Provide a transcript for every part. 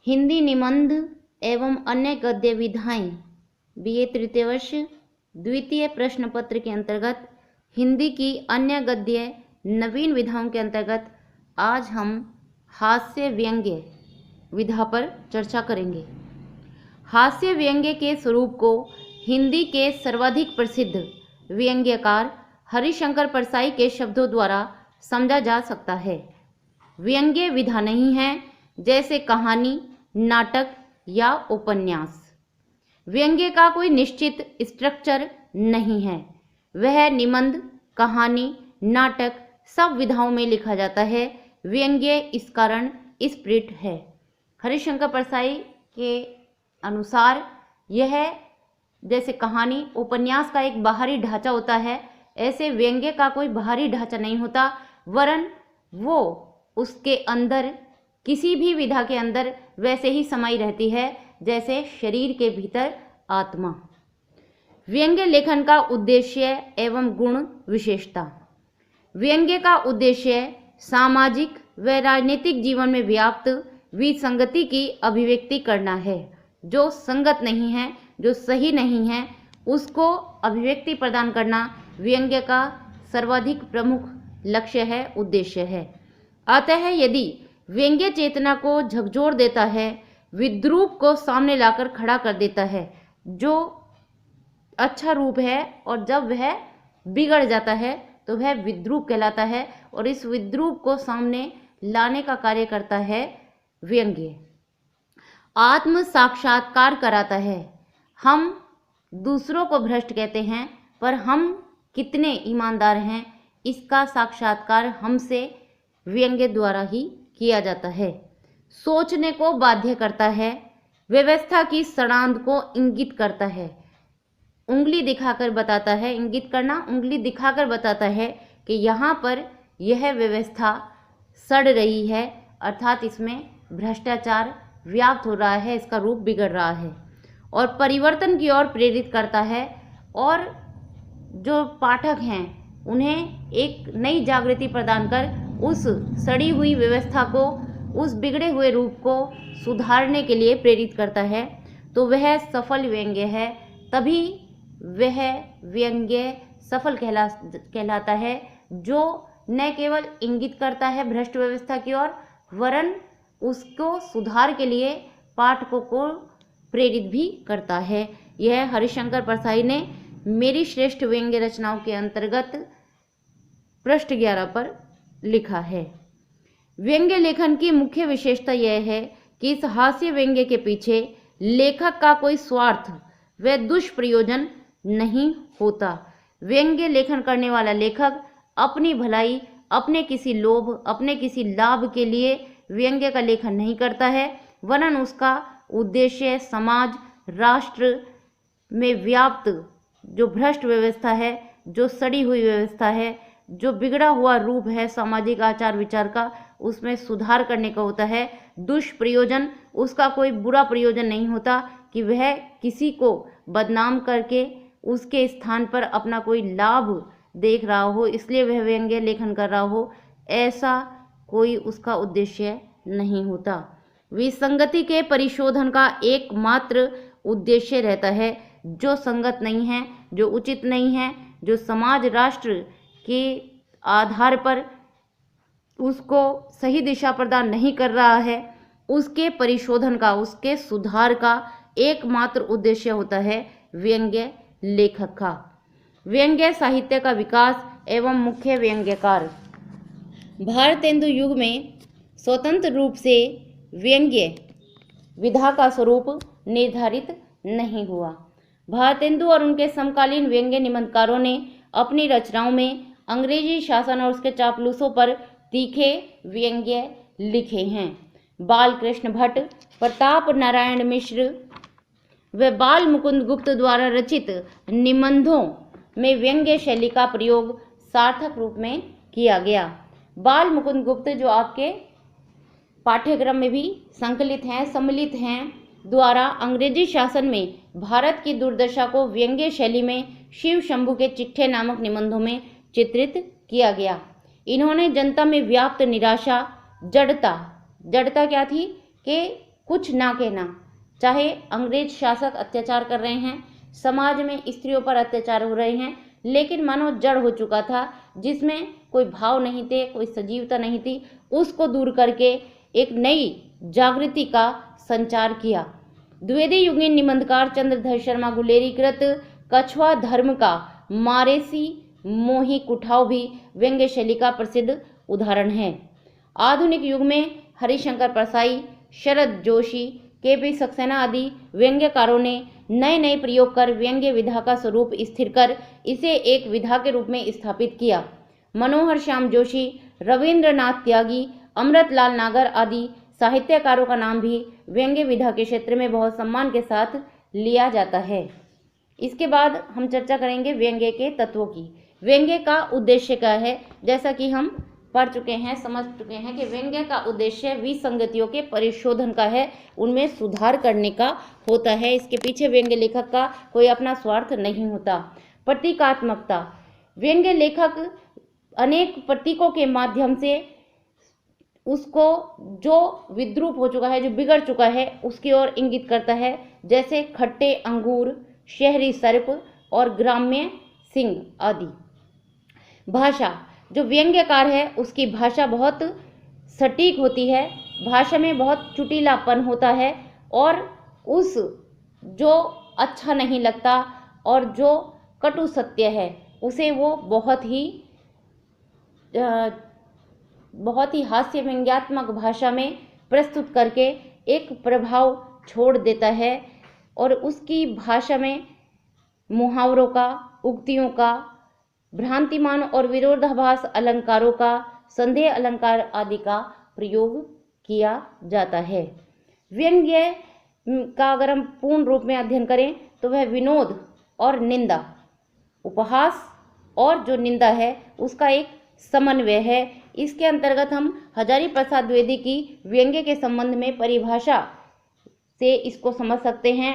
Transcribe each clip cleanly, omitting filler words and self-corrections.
हिंदी निबंध एवं अन्य गद्य विधाएं बीए तृतीय वर्ष द्वितीय प्रश्न पत्र के अंतर्गत हिंदी की अन्य गद्य नवीन विधाओं के अंतर्गत आज हम हास्य व्यंग्य विधा पर चर्चा करेंगे। हास्य व्यंग्य के स्वरूप को हिंदी के सर्वाधिक प्रसिद्ध व्यंग्यकार हरिशंकर परसाई के शब्दों द्वारा समझा जा सकता है। व्यंग्य विधा नहीं है जैसे कहानी, नाटक या उपन्यास। व्यंग्य का कोई निश्चित स्ट्रक्चर नहीं है। वह निबंध, कहानी, नाटक सब विधाओं में लिखा जाता है। व्यंग्य इस कारण स्प्रिट है। हरिशंकर परसाई के अनुसार यह जैसे कहानी, उपन्यास का एक बाहरी ढांचा होता है, ऐसे व्यंग्य का कोई बाहरी ढांचा नहीं होता, वरन वो उसके अंदर किसी भी विधा के अंदर वैसे ही समाई रहती है जैसे शरीर के भीतर आत्मा। व्यंग्य लेखन का उद्देश्य एवं गुण विशेषता। व्यंग्य का उद्देश्य सामाजिक व राजनीतिक जीवन में व्याप्त विसंगति की अभिव्यक्ति करना है। जो संगत नहीं है, जो सही नहीं है, उसको अभिव्यक्ति प्रदान करना व्यंग्य का सर्वाधिक प्रमुख लक्ष्य है, उद्देश्य है। अतः यदि व्यंग्य चेतना को झकझोर देता है, विद्रूप को सामने लाकर खड़ा कर देता है, जो अच्छा रूप है, और जब वह बिगड़ जाता है तो वह विद्रूप कहलाता है, और इस विद्रूप को सामने लाने का कार्य करता है व्यंग्य। आत्म साक्षात्कार कराता है। हम दूसरों को भ्रष्ट कहते हैं, पर हम कितने ईमानदार हैं, इसका साक्षात्कार हमसे व्यंग्य द्वारा ही किया जाता है। सोचने को बाध्य करता है। व्यवस्था की सड़ांध को इंगित करता है। उंगली दिखाकर बताता है, इंगित करना, उंगली दिखाकर बताता है कि यहाँ पर यह व्यवस्था सड़ रही है, अर्थात इसमें भ्रष्टाचार व्याप्त हो रहा है, इसका रूप बिगड़ रहा है, और परिवर्तन की ओर प्रेरित करता है, और जो पाठक हैं उन्हें एक नई जागृति प्रदान कर उस सड़ी हुई व्यवस्था को, उस बिगड़े हुए रूप को सुधारने के लिए प्रेरित करता है। तो वह सफल व्यंग्य है। तभी वह व्यंग्य सफल कहलाता है, जो न केवल इंगित करता है भ्रष्ट व्यवस्था की ओर, वरन उसको सुधार के लिए पाठकों को प्रेरित भी करता है। यह हरिशंकर परसाई ने मेरी श्रेष्ठ व्यंग्य रचनाओं के अंतर्गत पृष्ठ 11 पर लिखा है। व्यंग्य लेखन की मुख्य विशेषता यह है कि इस हास्य व्यंग्य के पीछे लेखक का कोई स्वार्थ व दुष्प्रयोजन नहीं होता। व्यंग्य लेखन करने वाला लेखक अपनी भलाई, अपने किसी लोभ, अपने किसी लाभ के लिए व्यंग्य का लेखन नहीं करता है, वरन उसका उद्देश्य समाज, राष्ट्र में व्याप्त जो भ्रष्ट व्यवस्था है, जो सड़ी हुई व्यवस्था है, जो बिगड़ा हुआ रूप है सामाजिक आचार विचार का, उसमें सुधार करने का होता है। दुष्प्रयोजन, उसका कोई बुरा प्रयोजन नहीं होता कि वह किसी को बदनाम करके उसके स्थान पर अपना कोई लाभ देख रहा हो, इसलिए वह व्यंग्य लेखन कर रहा हो, ऐसा कोई उसका उद्देश्य नहीं होता। विसंगति के परिशोधन का एकमात्र उद्देश्य रहता है। जो संगत नहीं है, जो उचित नहीं है, जो समाज राष्ट्र के आधार पर उसको सही दिशा प्रदान नहीं कर रहा है, उसके परिशोधन का, उसके सुधार का एकमात्र उद्देश्य होता है व्यंग्य लेखक का। व्यंग्य साहित्य का विकास एवं मुख्य व्यंग्यकार। भारतेंदु युग में स्वतंत्र रूप से व्यंग्य विधा का स्वरूप निर्धारित नहीं हुआ। भारतेंदु और उनके समकालीन व्यंग्य निबंधकारों ने अपनी रचनाओं में अंग्रेजी शासन और उसके चापलूसों पर तीखे व्यंग्य लिखे हैं। बालकृष्ण भट्ट, प्रताप नारायण मिश्र व बाल मुकुंद गुप्त द्वारा रचित निबंधों में व्यंग्य शैली का प्रयोग सार्थक रूप में किया गया। बाल मुकुंद गुप्त, जो आपके पाठ्यक्रम में भी संकलित हैं, सम्मिलित हैं, द्वारा अंग्रेजी शासन में भारत की दुर्दशा को व्यंग्य शैली में शिव शंभू के चिट्ठे नामक निबंधों में चित्रित किया गया। इन्होंने जनता में व्याप्त निराशा, जड़ता क्या थी कि कुछ ना कहना, चाहे अंग्रेज शासक अत्याचार कर रहे हैं, समाज में स्त्रियों पर अत्याचार हो रहे हैं, लेकिन मानो जड़ हो चुका था जिसमें कोई भाव नहीं थे, कोई सजीवता नहीं थी, उसको दूर करके एक नई जागृति का संचार किया। द्विवेदी युगीन निबंधकार चंद्रधर शर्मा गुलेरी कृत कछुआ धर्म का मारेसी मोही कुठाव भी व्यंग्य शैली का प्रसिद्ध उदाहरण है। आधुनिक युग में हरिशंकर परसाई, शरद जोशी, के.पी. सक्सेना आदि व्यंग्यकारों ने नए नए प्रयोग कर व्यंग्य विधा का स्वरूप स्थिर कर इसे एक विधा के रूप में स्थापित किया। मनोहर श्याम जोशी, रविंद्रनाथ त्यागी, अमृतलाल नागर आदि साहित्यकारों का नाम भी व्यंग्य विधा के क्षेत्र में बहुत सम्मान के साथ लिया जाता है। इसके बाद हम चर्चा करेंगे व्यंग्य के तत्वों की। व्यंग्य का उद्देश्य क्या है? जैसा कि हम पढ़ चुके हैं, समझ चुके हैं कि व्यंग्य का उद्देश्य विसंगतियों के परिशोधन का है, उनमें सुधार करने का होता है। इसके पीछे व्यंग्य लेखक का कोई अपना स्वार्थ नहीं होता। प्रतीकात्मकता, व्यंग्य लेखक अनेक प्रतीकों के माध्यम से उसको जो विद्रूप हो चुका है, जो बिगड़ चुका है, उसकी ओर इंगित करता है, जैसे खट्टे अंगूर, शहरी सर्प और ग्राम्य सिंह आदि। भाषा, जो व्यंग्यकार है उसकी भाषा बहुत सटीक होती है, भाषा में बहुत चुटीलापन होता है और उस जो अच्छा नहीं लगता और जो कटु सत्य है उसे वो बहुत ही हास्य व्यंग्यात्मक भाषा में प्रस्तुत करके एक प्रभाव छोड़ देता है और उसकी भाषा में मुहावरों का, उक्तियों का, भ्रांतिमान और विरोधाभास अलंकारों का, संदेह अलंकार आदि का प्रयोग किया जाता है। व्यंग्य का अगर हम पूर्ण रूप में अध्ययन करें तो वह विनोद और निंदा, उपहास और जो निंदा है उसका एक समन्वय है। इसके अंतर्गत हम हजारी प्रसाद द्विवेदी की व्यंग्य के संबंध में परिभाषा से इसको समझ सकते हैं।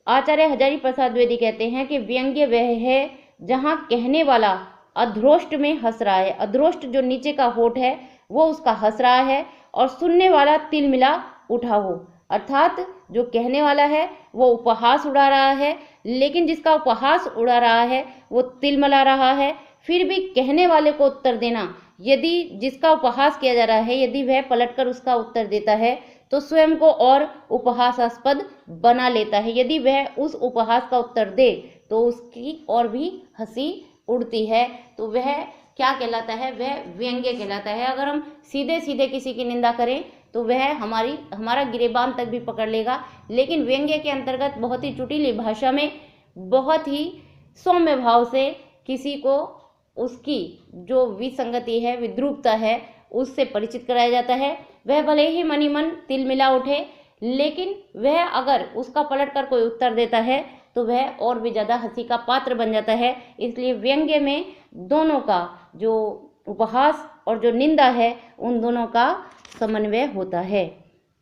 आचार्य हजारी प्रसाद द्विवेदी कहते हैं कि व्यंग्य वह है जहाँ कहने वाला अधरोष्ट में हंस रहा है, अधरोष्ट जो नीचे का होठ है वो उसका हंस रहा है और सुनने वाला तिलमिला उठा हो, अर्थात जो कहने वाला है वो उपहास उड़ा रहा है, लेकिन जिसका उपहास उड़ा रहा है वो तिलमिला रहा है। फिर भी कहने वाले को उत्तर देना, यदि जिसका उपहास किया जा रहा है यदि वह पलटकर उसका उत्तर देता है तो स्वयं को और उपहासास्पद बना लेता है। यदि वह उस उपहास का उत्तर दे तो उसकी और भी हंसी उड़ती है, तो वह क्या कहलाता है? वह व्यंग्य कहलाता है। अगर हम सीधे सीधे किसी की निंदा करें तो वह हमारा गिरेबान तक भी पकड़ लेगा, लेकिन व्यंग्य के अंतर्गत बहुत ही चुटीली भाषा में बहुत ही सौम्य भाव से किसी को उसकी जो विसंगति है, विद्रूपता है, उससे परिचित कराया जाता है। वह भले ही मनी मन तिलमिला उठे, लेकिन वह अगर उसका पलट कर कोई उत्तर देता है तो वह और भी ज़्यादा हंसी का पात्र बन जाता है। इसलिए व्यंग्य में दोनों का जो उपहास और जो निंदा है उन दोनों का समन्वय होता है।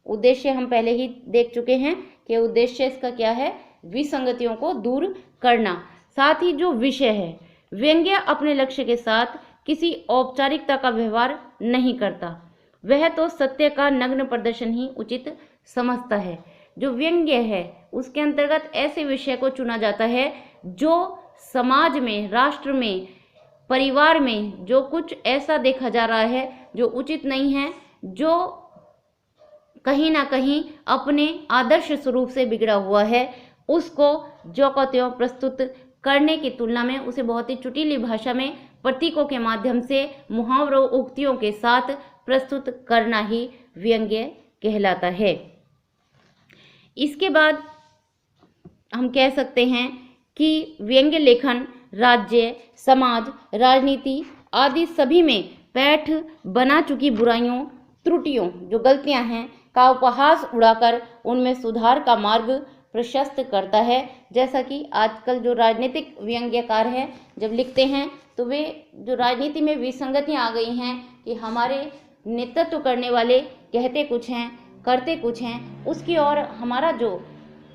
उद्देश्य हम पहले ही देख चुके हैं कि उद्देश्य इसका क्या है? विसंगतियों को दूर करना। साथ ही जो विषय है, व्यंग्य अपने लक्ष्य के साथ किसी औपचारिकता का व्यवहार नहीं करता, वह तो सत्य का नग्न प्रदर्शन ही उचित समझता है। जो व्यंग्य है उसके अंतर्गत ऐसे विषय को चुना जाता है जो समाज में, राष्ट्र में, परिवार में जो कुछ ऐसा देखा जा रहा है जो उचित नहीं है, जो कहीं ना कहीं अपने आदर्श स्वरूप से बिगड़ा हुआ है, उसको जो को त्यों प्रस्तुत करने की तुलना में उसे बहुत ही चुटीली भाषा में प्रतीकों के माध्यम से, मुहावरों, उक्तियों के साथ प्रस्तुत करना ही व्यंग्य कहलाता है। इसके बाद हम कह सकते हैं कि व्यंग्य लेखन राज्य, समाज, राजनीति आदि सभी में पैठ बना चुकी बुराइयों, त्रुटियों, जो गलतियां हैं, का उपहास उड़ाकर उनमें सुधार का मार्ग प्रशस्त करता है। जैसा कि आजकल जो राजनीतिक व्यंग्यकार हैं जब लिखते हैं तो वे जो राजनीति में विसंगतियां आ गई हैं कि हमारे नेतृत्व करने वाले कहते कुछ हैं, करते कुछ हैं, उसकी ओर हमारा जो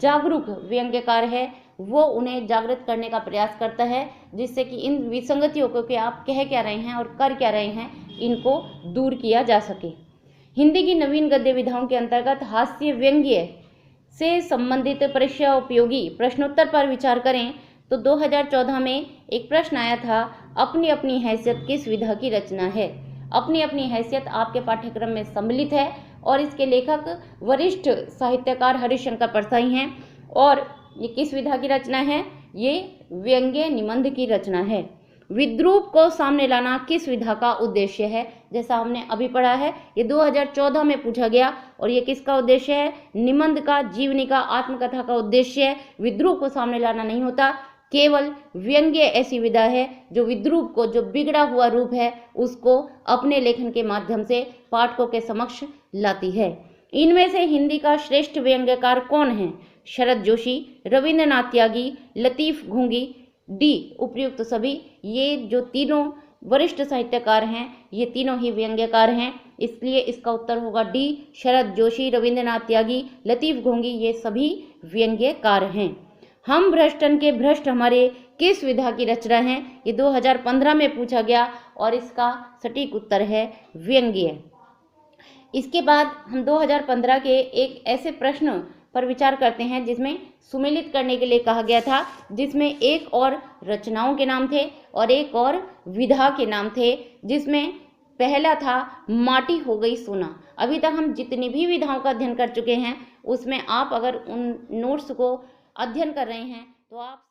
जागरूक व्यंग्यकार है वो उन्हें जागृत करने का प्रयास करता है, जिससे कि इन विसंगतियों को कि आप कह क्या रहे हैं और कर क्या रहे हैं, इनको दूर किया जा सके। हिंदी की नवीन गद्य विधाओं के अंतर्गत हास्य व्यंग्य से संबंधित परीक्षा उपयोगी प्रश्नोत्तर पर विचार करें तो 2014 में एक प्रश्न आया था, अपनी अपनी हैसियत किस विधा की रचना है। अपनी अपनी हैसियत आपके पाठ्यक्रम में सम्मिलित है और इसके लेखक वरिष्ठ साहित्यकार हरिशंकर परसाई हैं। और ये किस विधा की रचना है? ये व्यंग्य निबंध की रचना है। विद्रूप को सामने लाना किस विधा का उद्देश्य है? जैसा हमने अभी पढ़ा है, ये 2014 में पूछा गया और ये किसका उद्देश्य है? निबंध का, जीवनी का, आत्मकथा का उद्देश्य है। विद्रूप को सामने लाना नहीं होता, केवल व्यंग्य ऐसी विधा है जो विद्रूप को, जो बिगड़ा हुआ रूप है, उसको अपने लेखन के माध्यम से पाठकों के समक्ष लाती है। इनमें से हिंदी का श्रेष्ठ व्यंग्यकार कौन है? शरद जोशी, रविंद्रनाथ त्यागी, लतीफ घुंगी, डी उपर्युक्त सभी। ये जो तीनों वरिष्ठ साहित्यकार हैं, ये तीनों ही व्यंग्यकार हैं, इसलिए इसका उत्तर होगा डी, शरद जोशी, रविंद्रनाथ त्यागी, लतीफ घुंगी, ये सभी व्यंग्यकार हैं। हम भ्रष्टन के भ्रष्ट हमारे किस विधा की रचना है? ये 2015 में पूछा गया और इसका सटीक उत्तर है व्यंग्य। इसके बाद हम 2015 के एक ऐसे प्रश्न पर विचार करते हैं जिसमें सुमेलित करने के लिए कहा गया था, जिसमें एक और रचनाओं के नाम थे और एक और विधा के नाम थे, जिसमें पहला था माटी हो गई सोना। अभी तक हम जितनी भी विधाओं का अध्ययन कर चुके हैं, उसमें आप अगर उन नोट्स को अध्ययन कर रहे हैं तो आप